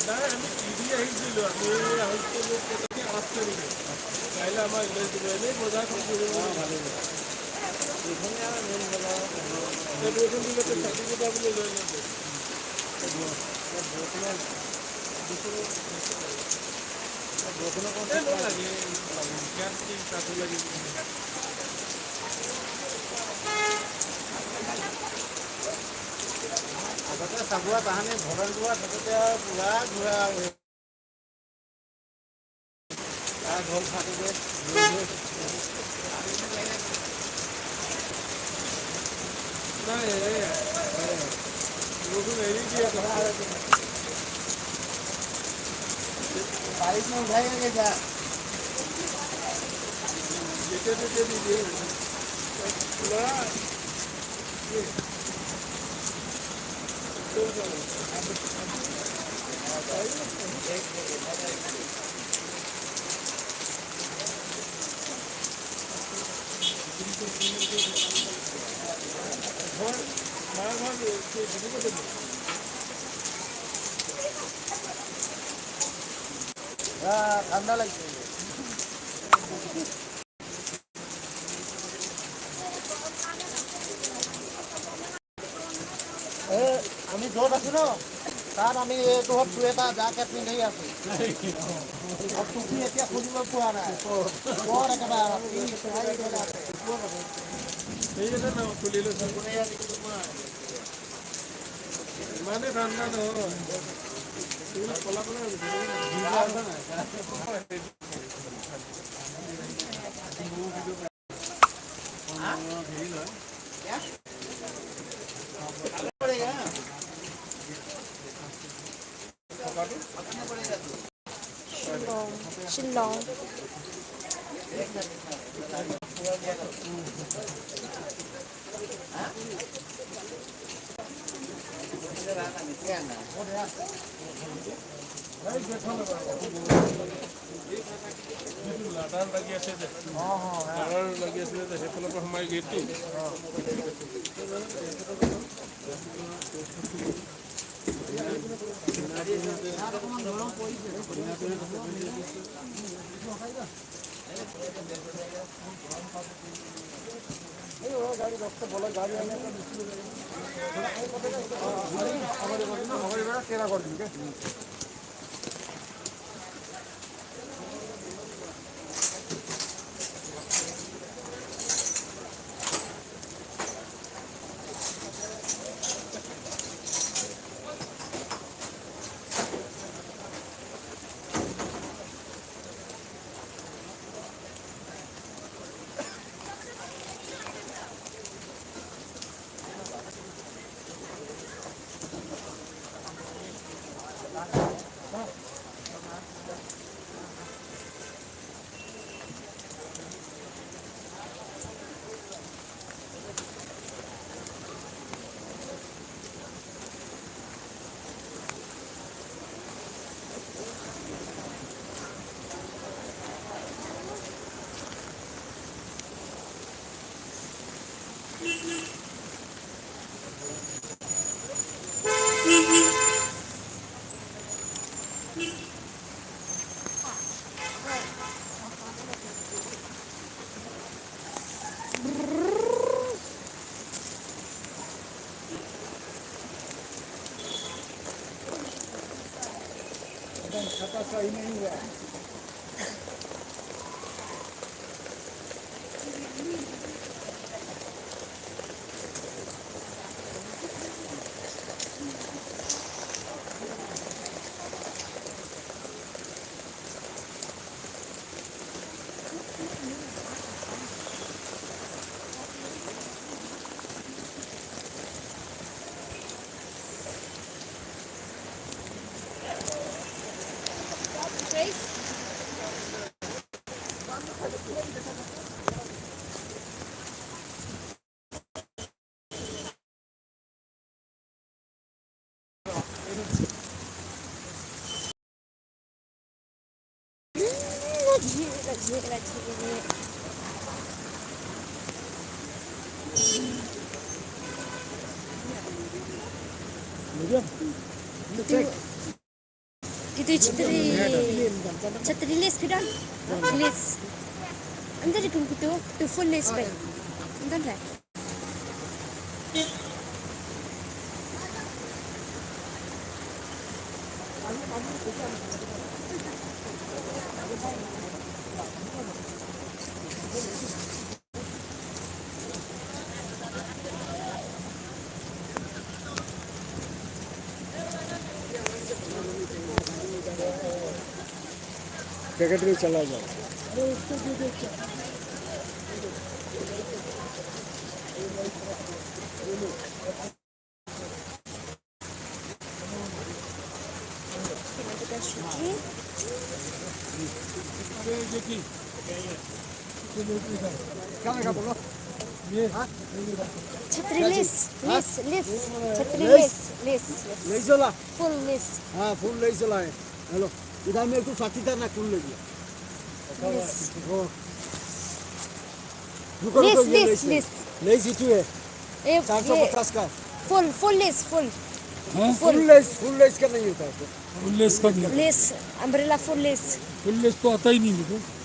নাই আমি টিভি আহিছিলোঁ আমি আহিছিলোঁ কেনেকৈ 8 তাৰিখে কাইলৈ আমাৰ এনেই বজাৰ ভালেই এইখনে আৰু মেইন বজাৰ বৰষুণ দিলেতো চাকি গোটাবলৈ লৈ নাযায় বৰষুণৰ লাগে তাতো লাগিব আগতে চাবুৱা তাহানি ভগৱান যোৱা থাকোঁতে আৰু পুৰা ঘূৰা ঢোল ফাটোতে নাই বৰষুণ এৰি দিয়ে बारिश में उठाएंगे क्या जेते दीजिए ठंडा लगता है আমি য'ত আছো ন তাত আমি এইটো চুৱেটাৰ জাকেট পিন্ধি আছো টুপি এতিয়া খুলিব পোৱা নাই বৰ একেবাৰে খুলিলো ইমানে ঠাণ্ডা নহয় কলা কলা शिलोंग লাডাৰ লাগি আছে যে লাডাৰ লাগি আছিলে যে সেইফালৰ পৰা সোমাই গেটটো गाड़ी रखते बोला गाड़ी आने तेरा कर दी खाता सही नहीं हुआ Itu छतरी लेस फिर लेस अंदर कौन कितो तो फुल लेस पे अंदर है जैकेट में चला जाओ क्या लगा बोलो ये छतरी लेस लेस लेस छतरी लेस लेस ले चला फुल लेस हाँ फुल ले चला है हेलो इधर मेरे को साथीदार ना खुल ले गया लेस लेस लेस ले सीटू है ये 450 का full less full full less का नहीं होता है फुल लेस का नहीं less umbrella full less full less तो आता ही नहीं मुझे